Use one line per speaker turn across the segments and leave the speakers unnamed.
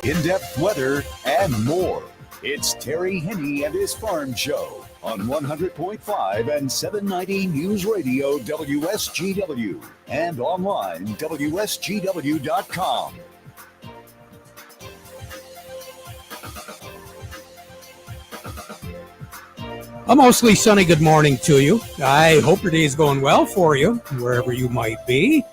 in-depth weather, and more. It's Terry Henne and his Farm Show on 100.5 and 790 News Radio WSGW and online WSGW.com.
A mostly sunny good morning to you. I hope your day is going well for you, wherever you might be.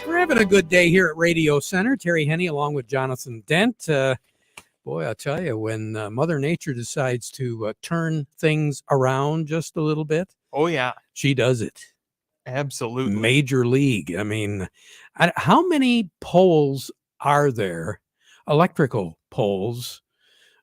We're having a good day here at Radio Center. Terry Henne along with Jonathan Dent. Boy, I'll tell you, when Mother Nature decides to turn things around just a little bit.
Oh, yeah.
She does it.
Absolutely.
Major league. I mean, how many poles are there, electrical poles,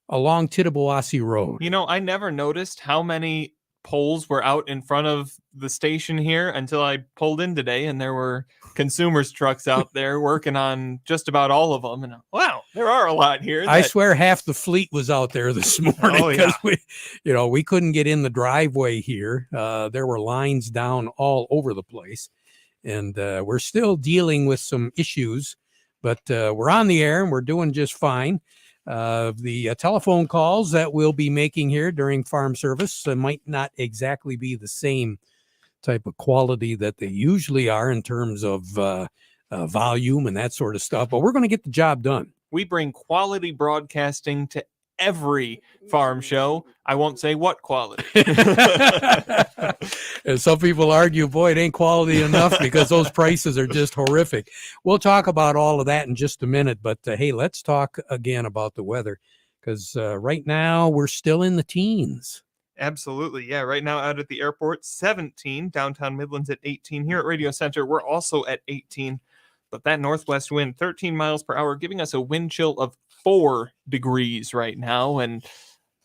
along Tittabawassee Road?
You know, I never noticed how many poles were out in front of the station here until I pulled in today, and there were consumers' trucks out there working on just about all of them. And wow, there are a lot here.
I swear half the fleet was out there this morning because we couldn't get in the driveway here. There were lines down all over the place, and we're still dealing with some issues, but we're on the air and we're doing just fine. The telephone calls that we'll be making here during farm service might not exactly be the same type of quality that they usually are in terms of volume and that sort of stuff, but we're going to get the job done.
We bring quality broadcasting to every farm show. I won't say what quality.
And some people argue, boy, it ain't quality enough because those prices are just horrific. We'll talk about all of that in just a minute, but hey, let's talk again about the weather because right now we're still in the teens.
Absolutely. Yeah. Right now out at the airport, 17, downtown Midlands at 18. Here at Radio Center, we're also at 18. But that northwest wind, 13 miles per hour, giving us a wind chill of 4 degrees right now. And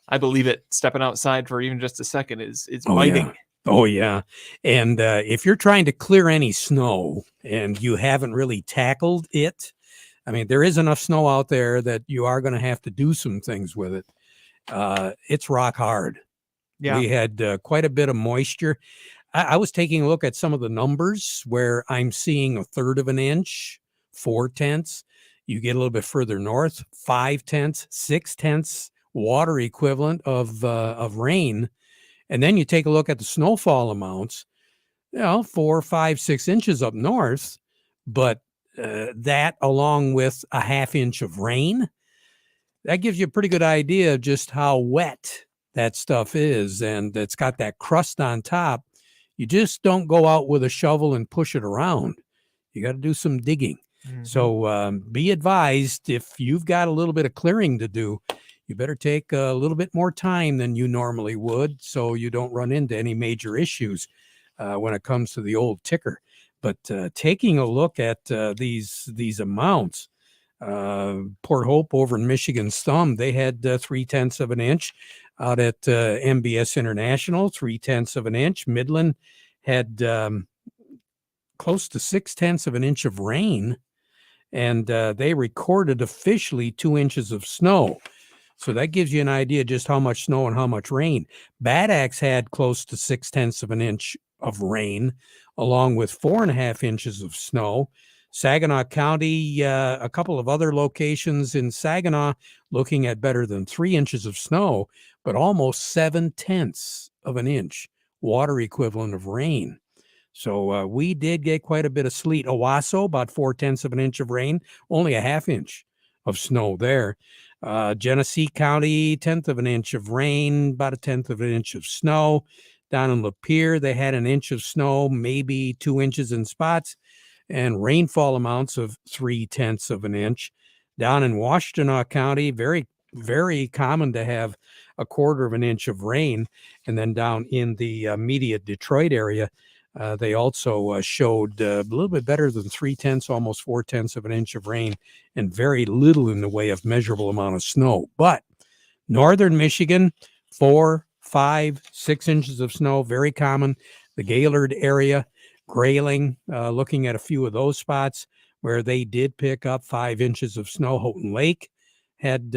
I believe it, stepping outside for even just a second is biting.
Yeah. Oh, yeah. And if you're trying to clear any snow and you haven't really tackled it, I mean, there is enough snow out there that you are going to have to do some things with it. It's rock hard. Yeah. We had quite a bit of moisture. I was taking a look at some of the numbers where I'm seeing 1/3 of an inch, 4/10. You get a little bit further north, 5/10, 6/10 water equivalent of rain. And then you take a look at the snowfall amounts, 4, 5, 6 inches up north, but that along with a 1/2 inch of rain, that gives you a pretty good idea of just how wet that stuff is. And it's got that crust on top. You just don't go out with a shovel and push it around. You got to do some digging. Mm-hmm. So be advised, if you've got a little bit of clearing to do, you better take a little bit more time than you normally would so you don't run into any major issues when it comes to the old ticker. But taking a look at these amounts, Port Hope over in Michigan's Thumb, they had 3/10 of an inch. Out at MBS International, 3/10 of an inch. Midland had close to 6/10 of an inch of rain, and they recorded officially 2 inches of snow. So that gives you an idea just how much snow and how much rain. Bad Axe had close to 6/10 of an inch of rain, along with 4.5 inches of snow. Saginaw County, a couple of other locations in Saginaw looking at better than 3 inches of snow, but almost 7/10 of an inch water equivalent of rain. So we did get quite a bit of sleet. Owasso, about 4/10 of an inch of rain, only a 1/2 inch of snow there. Genesee County, 1/10 of an inch of rain, about 1/10 of an inch of snow. Down in Lapeer, they had 1 inch of snow, maybe 2 inches in spots, and rainfall amounts of 3/10 of an inch. Down in Washtenaw County, very, very common to have 1/4 of an inch of rain. And then down in the immediate Detroit area, they also showed a little bit better than 3/10, almost 4/10 of an inch of rain, and very little in the way of measurable amount of snow. But northern Michigan, 4, 5, 6 inches of snow, very common. The Gaylord area, Grayling, looking at a few of those spots where they did pick up 5 inches of snow. Houghton Lake had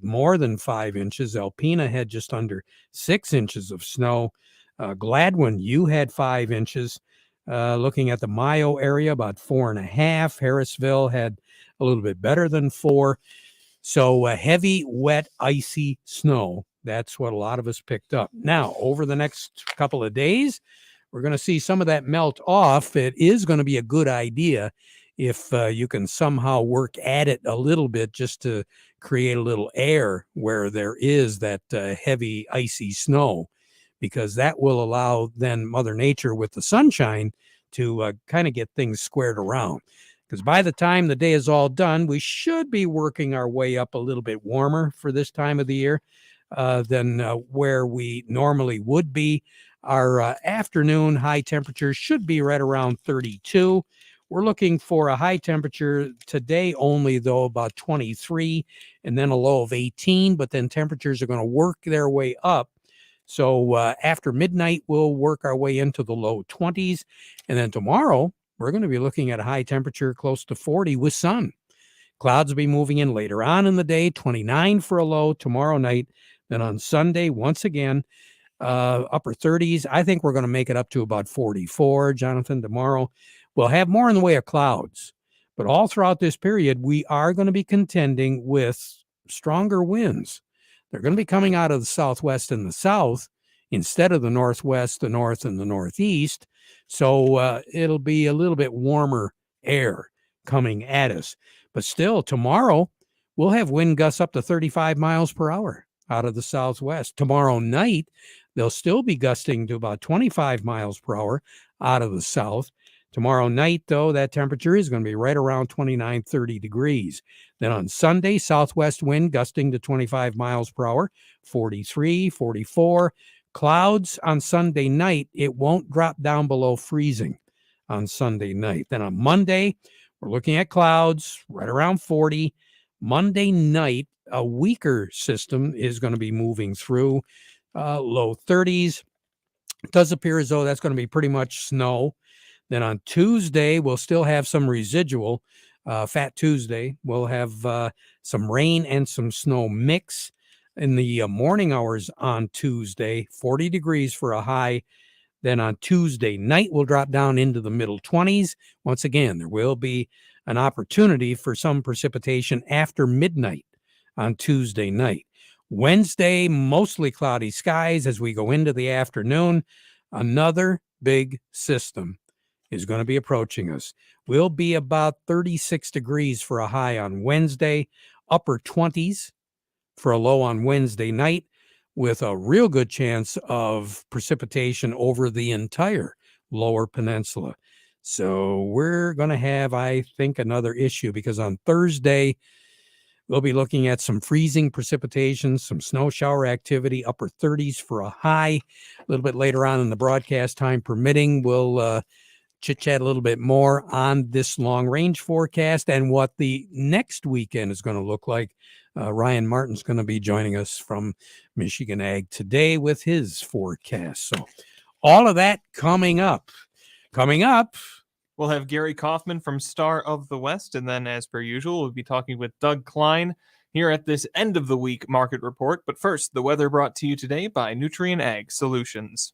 more than 5 inches. Alpena had just under 6 inches of snow. Gladwin, you had 5 inches. Looking at the Mayo area, about 4.5. Harrisville had a little bit better than 4. So heavy, wet, icy snow. That's what a lot of us picked up. Now, over the next couple of days, we're going to see some of that melt off. It is going to be a good idea if you can somehow work at it a little bit just to create a little air where there is that heavy, icy snow, because that will allow then Mother Nature with the sunshine to kind of get things squared around. Because by the time the day is all done, we should be working our way up a little bit warmer for this time of the year than where we normally would be. Our afternoon high temperature should be right around 32. We're looking for a high temperature today only, though, about 23, and then a low of 18. But then temperatures are going to work their way up. So after midnight, we'll work our way into the low 20s. And then tomorrow, we're going to be looking at a high temperature close to 40 with sun. Clouds will be moving in later on in the day, 29 for a low tomorrow night. Then on Sunday, once again, upper 30s. I think we're going to make it up to about 44, Jonathan, tomorrow. We'll have more in the way of clouds. But all throughout this period, we are going to be contending with stronger winds. They're going to be coming out of the southwest and the south instead of the northwest, the north, and the northeast. So it'll be a little bit warmer air coming at us. But still, tomorrow, we'll have wind gusts up to 35 miles per hour out of the southwest. Tomorrow night, they'll still be gusting to about 25 miles per hour out of the south. Tomorrow night, though, that temperature is going to be right around 29, 30 degrees. Then on Sunday, southwest wind gusting to 25 miles per hour, 43, 44. Clouds on Sunday night, it won't drop down below freezing on Sunday night. Then on Monday, we're looking at clouds right around 40. Monday night, a weaker system is going to be moving through low 30s. It does appear as though that's going to be pretty much snow. Then on Tuesday, we'll still have some residual. Fat Tuesday, we'll have some rain and some snow mix in the morning hours on Tuesday, 40 degrees for a high. Then on Tuesday night, we'll drop down into the middle 20s. Once again, there will be an opportunity for some precipitation after midnight on Tuesday night. Wednesday, mostly cloudy skies as we go into the afternoon. Another big system is going to be approaching us. We'll be about 36 degrees for a high on Wednesday, upper 20s for a low on Wednesday night, with a real good chance of precipitation over the entire lower peninsula. So we're going to have, I think, another issue, because on Thursday, we'll be looking at some freezing precipitation, some snow shower activity, upper 30s for a high. A little bit later on in the broadcast, time permitting, we'll chit-chat a little bit more on this long-range forecast and what the next weekend is going to look like. Ryan Martin's going to be joining us from Michigan Ag Today with his forecast. So all of that coming up. Coming up,
we'll have Gary Kaufman from Star of the West, and then, as per usual, we'll be talking with Doug Klein here at this end of the week market report. But first, the weather brought to you today by Nutrien Ag Solutions.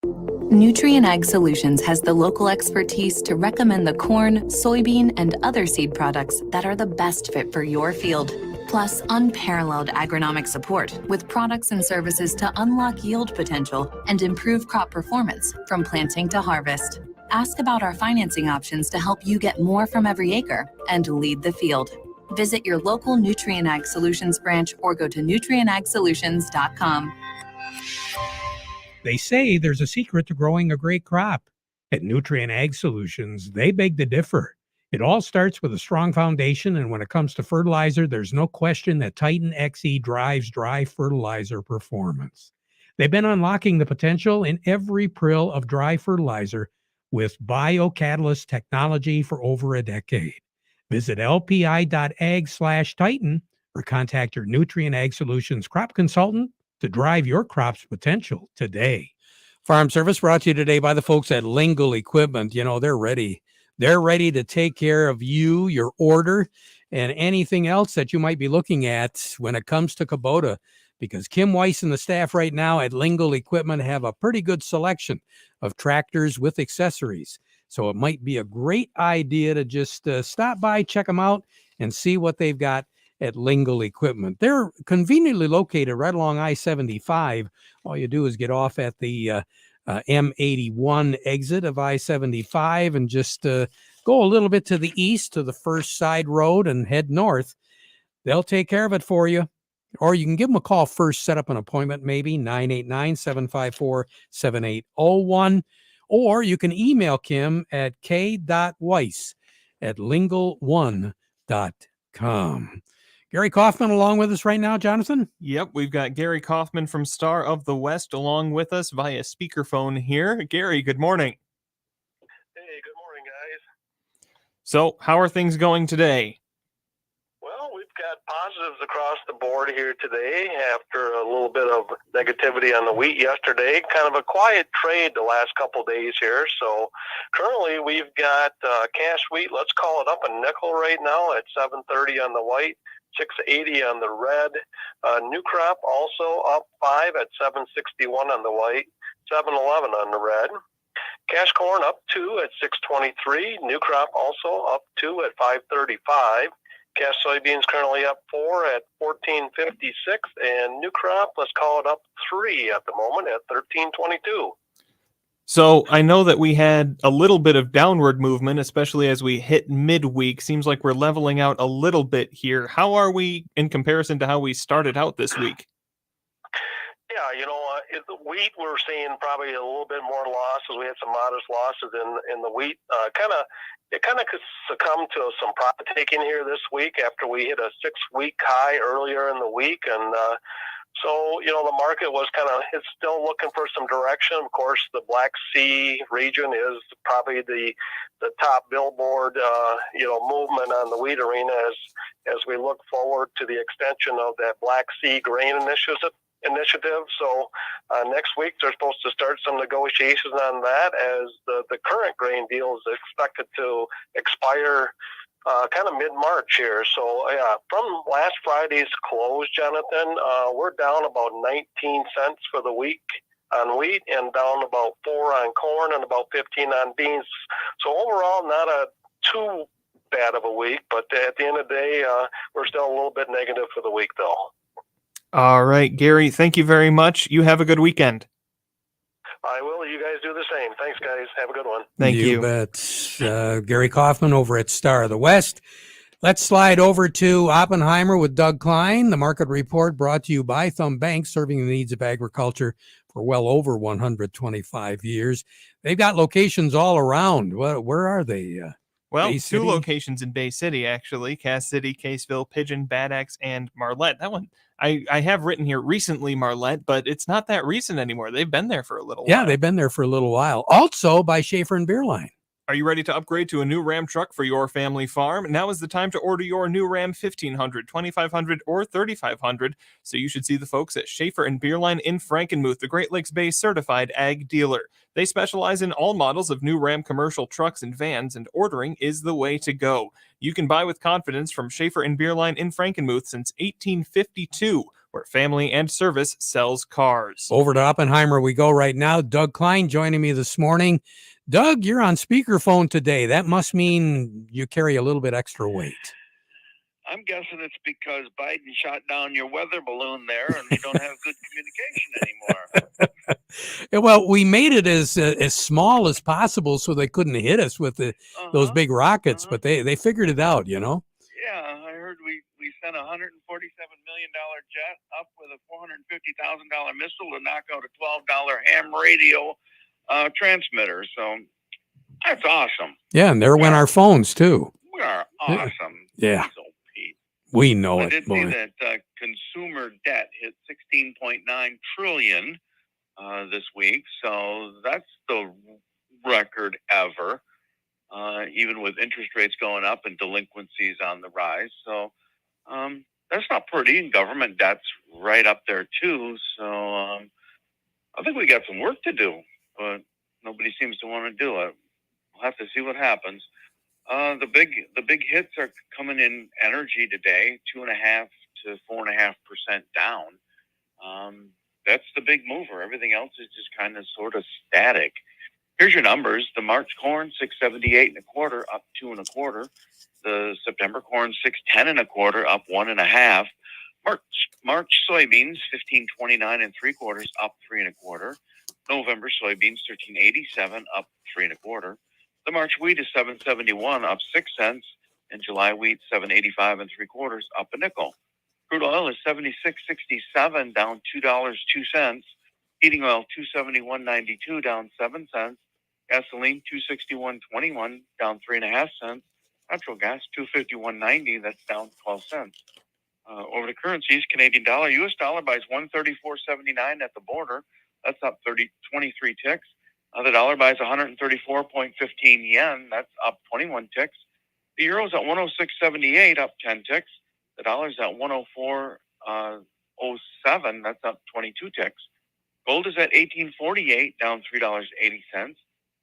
Nutrien Ag Solutions has the local expertise to recommend the corn, soybean, and other seed products that are the best fit for your field. Plus, unparalleled agronomic support with products and services to unlock yield potential and improve crop performance from planting to harvest. Ask about our financing options to help you get more from every acre and lead the field. Visit your local Nutrien Ag Solutions branch or go to nutrienagsolutions.com.
They say there's a secret to growing a great crop. At Nutrien Ag Solutions, they beg to differ. It all starts with a strong foundation, and when it comes to fertilizer, there's no question that Titan XE drives dry fertilizer performance. They've been unlocking the potential in every prill of dry fertilizer with biocatalyst technology for over a decade. Visit lpi.ag/Titan or contact your Nutrien Ag Solutions crop consultant to drive your crop's potential today. Farm Service brought to you today by the folks at Lingle Equipment. You know, they're ready. They're ready to take care of you, your order, and anything else that you might be looking at when it comes to Kubota, because Kim Weiss and the staff right now at Lingle Equipment have a pretty good selection of tractors with accessories. So it might be a great idea to just stop by, check them out, and see what they've got at Lingle Equipment. They're conveniently located right along I-75. All you do is get off at the M81 exit of I-75 and just go a little bit to the east to the First Side Road and head north. They'll take care of it for you. Or you can give them a call first, set up an appointment, maybe 989-754-7801. Or you can email Kim at k.weiss@lingle1.com. Gary Kaufman along with us right now, Jonathan?
Yep, we've got Gary Kaufman from Star of the West along with us via speakerphone here. Gary, good morning.
Hey, good morning, guys.
So, how are things going today?
Well, we've got positives across the board here today after a little bit of negativity on the wheat yesterday. Kind of a quiet trade the last couple days here. So currently we've got cash wheat, let's call it up a nickel right now at $7.30 on the white, $6.80 on the red. New crop also up 5 at $7.61 on the white, $7.11 on the red. Cash corn up 2 at $6.23. New crop also up 2 at $5.35. Cash soybeans currently up 4 at $14.56, and new crop, let's call it up 3 at the moment at $13.22.
So I know that we had a little bit of downward movement, especially as we hit midweek. Seems like we're leveling out a little bit here. How are we in comparison to how we started out this week?
Yeah, the wheat, we're seeing probably a little bit more losses. We had some modest losses in the wheat. It kind of succumbed to some profit taking here this week after we hit a 6-week high earlier in the week. And so, the market was it's still looking for some direction. Of course, the Black Sea region is probably the top billboard, movement on the wheat arena as we look forward to the extension of that Black Sea grain initiative. So next week they're supposed to start some negotiations on that as the current grain deal is expected to expire kind of mid-March here. So yeah, from last Friday's close, Jonathan, we're down about 19 cents for the week on wheat and down about 4 on corn and about 15 on beans. So overall, not a too bad of a week, but at the end of the day, we're still a little bit negative for the week though.
All right, Gary, thank you very much. You have a good weekend.
I will. You guys do the same. Thanks, guys. Have a good one.
Thank you.
You bet. Gary Kaufman over at Star of the West. Let's slide over to Oppenheimer with Doug Klein. The market report brought to you by Thumb Bank, serving the needs of agriculture for well over 125 years. They've got locations all around. Where are they?
Well,
Bay
2
City?
locations in Bay City, actually. Cass City, Caseville, Pigeon, Bad Axe, and Marlette. That one, I have written here recently Marlette, but it's not that recent anymore. They've been there for a little while.
Yeah, they've been there for a little while. Also by Schaefer and Beerline.
Are you ready to upgrade to a new Ram truck for your family farm? Now is the time to order your new Ram 1500, 2500, or 3500. So you should see the folks at Schaefer and Beerline in Frankenmuth, the Great Lakes Bay certified ag dealer. They specialize in all models of new Ram commercial trucks and vans, and ordering is the way to go. You can buy with confidence from Schaefer and Beerline in Frankenmuth since 1852, where family and service sells cars.
Over to Oppenheimer we go right now. Doug Klein joining me this morning. Doug, you're on speakerphone today. That must mean you carry a little bit extra weight.
I'm guessing it's because Biden shot down your weather balloon there and we don't have good communication anymore.
Well, we made it as small as possible so they couldn't hit us with those big rockets, but they figured it out,
Yeah, I heard we sent a $147 million jet up with a $450,000 missile to knock out a $12 ham radio transmitter. So that's awesome.
Yeah, and there went our phones too.
We are awesome.
Yeah.
So, Pete.
We know
I
it,
did
boy.
see that consumer debt hit $16.9 trillion this week. So that's the record ever, even with interest rates going up and delinquencies on the rise. So that's not pretty. And government debt's right up there too. So I think we got some work to do, but nobody seems to want to do it. We'll have to see what happens. The big hits are coming in energy today, 2.5% to 4.5% down. That's the big mover. Everything else is just kind of sort of static. Here's your numbers. The March corn, 678 1/4, up 2 1/4. The September corn, 610 1/4, up 1 1/2. March soybeans, 1529 3/4, up 3 1/4. November soybeans, 1387, up 3 1/4. The March wheat is 771, up 6 cents. And July wheat, 785 3/4, up a nickel. Crude oil is 76.67, down $2.02. Heating oil, 271.92, down 7 cents. Gasoline, 261.21, down 3.5 cents. Natural gas, 251.90, that's down 12 cents. Over to currencies, Canadian dollar, U.S. dollar buys 134.79 at the border. That's up 23 ticks. The dollar buys 134.15 yen. That's up 21 ticks. The euro's at 106.78, up 10 ticks. The dollar's at 104.07. That's up 22 ticks. Gold is at $18.48, down $3.80.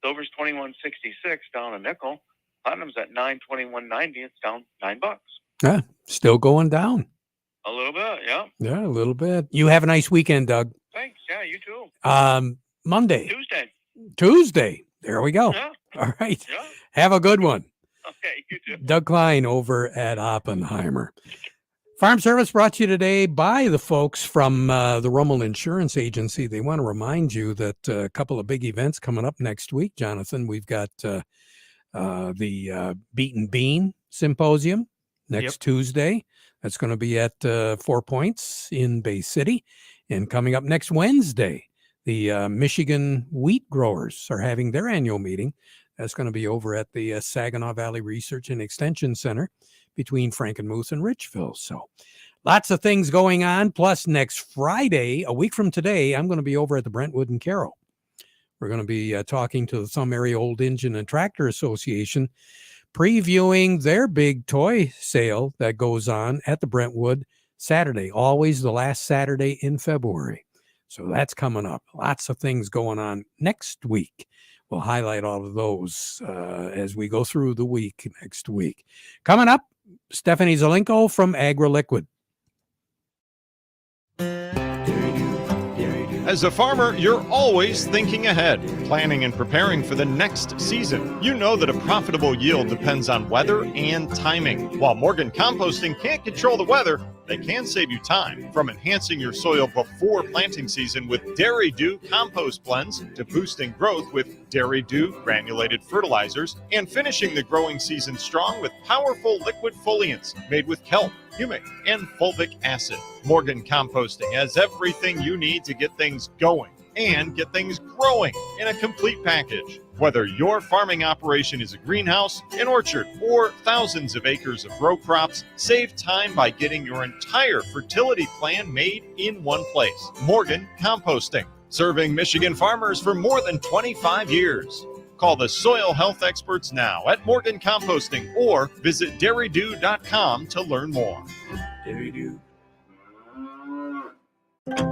Silver's $21.66, down a nickel. Platinum's at $921.90. It's down $9.
Yeah, still going down.
A little bit, yeah.
Yeah, a little bit. You have a nice weekend, Doug.
Thanks. Yeah, you too.
Monday.
Tuesday.
There we go.
Yeah.
All right.
Yeah.
Have a good one.
Okay, you too.
Doug Klein over at Oppenheimer. Farm Service brought to you today by the folks from the Rummel Insurance Agency. They want to remind you that a couple of big events coming up next week, Jonathan. We've got the Beat and Bean Symposium next Tuesday. That's going to be at 4 Points in Bay City. And coming up next Wednesday, the Michigan wheat growers are having their annual meeting. That's going to be over at the Saginaw Valley Research and Extension Center between Frankenmuth and Richville. So lots of things going on. Plus, next Friday, a week from today, I'm going to be over at the Brentwood and Carroll. We're going to be talking to the Thumb Area Old Engine and Tractor Association, previewing their big toy sale that goes on at the Brentwood Saturday, always the last Saturday in February. So that's coming up. Lots of things going on next week. We'll highlight all of those as we go through the week next week. Coming up, Stephanie Zelenko from AgriLiquid.
As a farmer, you're always thinking ahead, planning and preparing for the next season. You know that a profitable yield depends on weather and timing. While Morgan Composting can't control the weather, they can save you time. From enhancing your soil before planting season with Dairy Dew compost blends to boosting growth with Dairy Dew granulated fertilizers and finishing the growing season strong with powerful liquid foliants made with kelp, humic, and fulvic acid. Morgan Composting has everything you need to get things going and get things growing in a complete package. Whether your farming operation is a greenhouse, an orchard, or thousands of acres of row crops, save time by getting your entire fertility plan made in one place. Morgan Composting, serving Michigan farmers for more than 25 years. Call the soil health experts now at Morgan Composting or visit dairydew.com to learn more.
Dairy Dew.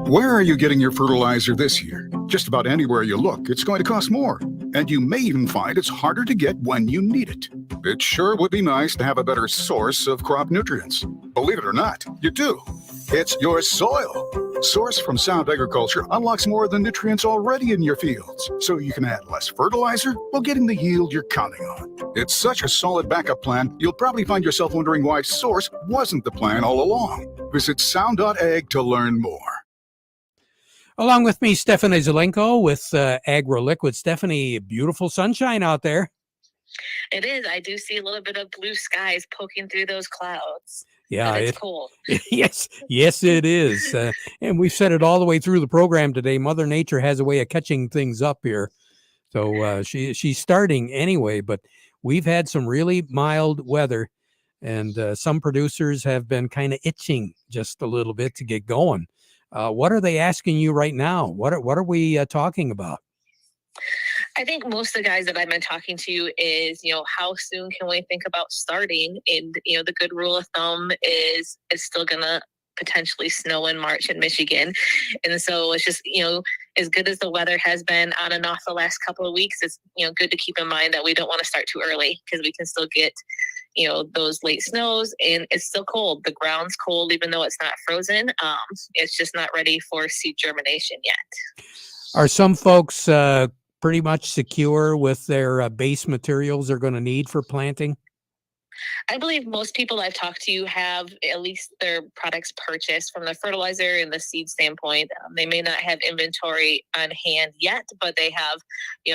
Where are you getting your fertilizer this year? Just about anywhere you look, it's going to cost more. And you may even find it's harder to get when you need it. It sure would be nice to have a better source of crop nutrients. Believe it or not, you do. It's your soil. Source from Sound Agriculture unlocks more of the nutrients already in your fields, so you can add less fertilizer while getting the yield you're counting on. It's such a solid backup plan, you'll probably find yourself wondering why Source wasn't the plan all along. Visit sound.ag to learn more.
Along with me, Stephanie Zelenko with AgriLiquid. Stephanie, beautiful sunshine out there.
It is. I do see a little bit of blue skies poking through those clouds.
Yeah,
it's cool.
Yes, it is. And we've said it all the way through the program today. Mother Nature has a way of catching things up here. So she's starting anyway, but we've had some really mild weather, and some producers have been kind of itching just a little bit to get going. What are they asking you right now? What are we talking about?
I think most of the guys that I've been talking to is, how soon can we think about starting? And, the good rule of thumb is it's still going to potentially snow in March in Michigan. And so it's just, as good as the weather has been on and off the last couple of weeks, it's, good to keep in mind that we don't want to start too early because we can still get, those late snows, and it's still cold. The ground's cold, even though it's not frozen. It's just not ready for seed germination yet.
Are some folks pretty much secure with their base materials they're going to need for planting?
I believe most people I've talked to have at least their products purchased from the fertilizer and the seed standpoint. They may not have inventory on hand yet, but they have,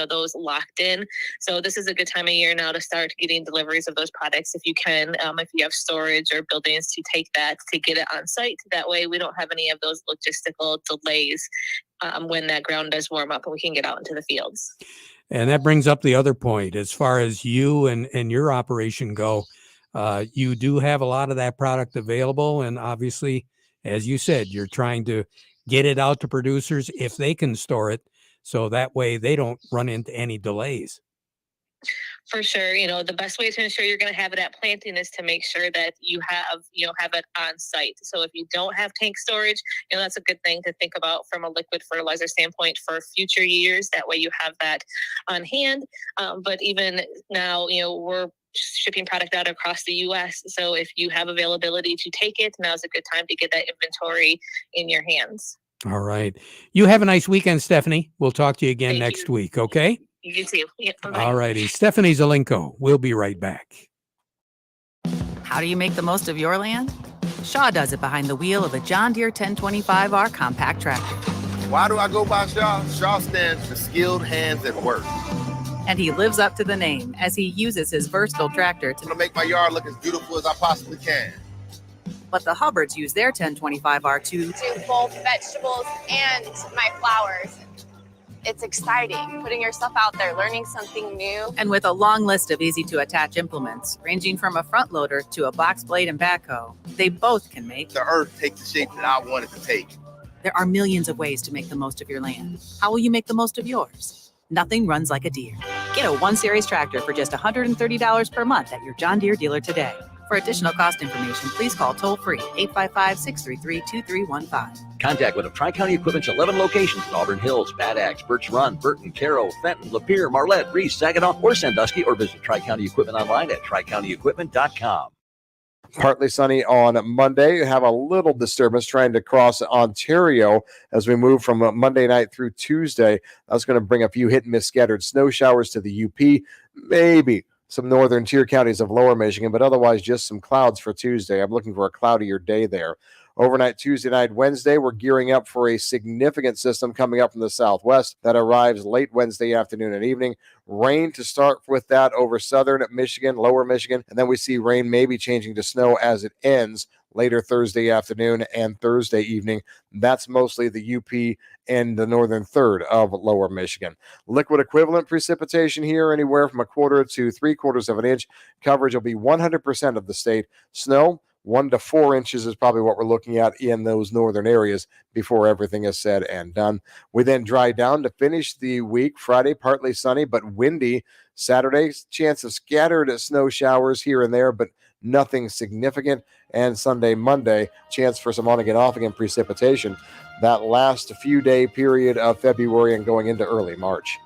those locked in. So this is a good time of year now to start getting deliveries of those products if you can, if you have storage or buildings to take that, to get it on site. That way we don't have any of those logistical delays when that ground does warm up and we can get out into the fields.
And that brings up the other point. As far as you and your operation go, you do have a lot of that product available. And obviously, as you said, you're trying to get it out to producers if they can store it. So that way they don't run into any delays.
For sure. The best way to ensure you're going to have it at planting is to make sure that you have it on site. So if you don't have tank storage, that's a good thing to think about from a liquid fertilizer standpoint for future years. That way you have that on hand. But even now, we're shipping product out across the U.S. So if you have availability to take it, now's a good time to get that inventory in your hands.
All right. You have a nice weekend, Stephanie. We'll talk to you again
Thank
next
you.
week. Okay.
You too. Yeah, bye-bye.
All righty. Stephanie Zelenko. We'll be right back.
How do you make the most of your land? Shaw does it behind the wheel of a John Deere 1025R compact tractor.
Why do I go by Shaw? Shaw stands for skilled hands at work.
And he lives up to the name as he uses his versatile tractor
to make my yard look as beautiful as I possibly can.
But the Hubbards use their 1025R to
both vegetables and my flowers. It's exciting, putting yourself out there, learning something new.
And with a long list of easy-to-attach implements, ranging from a front loader to a box blade and backhoe, they both can make
the earth take the shape that I want it to take.
There are millions of ways to make the most of your land. How will you make the most of yours? Nothing runs like a Deere. Get a 1-Series tractor for just $130 per month at your John Deere dealer today. For additional cost information, please call toll-free 855-633-2315.
Contact one of Tri-County Equipment's 11 locations in Auburn Hills, Bad Axe, Birch Run, Burton, Caro, Fenton, Lapeer, Marlette, Reese, Saginaw, or Sandusky, or visit Tri-County Equipment online at tricountyequipment.com.
Partly sunny on Monday. Have a little disturbance trying to cross Ontario as we move from Monday night through Tuesday. That's going to bring a few hit-and-miss scattered snow showers to the UP. Maybe some northern tier counties of lower Michigan, but otherwise just some clouds for Tuesday. I'm looking for a cloudier day there. Overnight Tuesday night, Wednesday, we're gearing up for a significant system coming up from the southwest that arrives late Wednesday afternoon and evening. Rain to start with that over southern Michigan, lower Michigan, and then we see rain maybe changing to snow as it ends later Thursday afternoon and Thursday evening. That's mostly the UP and the northern third of lower Michigan. Liquid equivalent precipitation here, anywhere from 1/4 to 3/4 of an inch. Coverage will be 100% of the state. Snow, 1 to 4 inches is probably what we're looking at in those northern areas before everything is said and done. We then dry down to finish the week. Friday, partly sunny but windy. Saturday, chance of scattered snow showers here and there, but nothing significant. And Sunday, Monday, chance for some on-again, off-again precipitation. That last few day period of February and going into early March.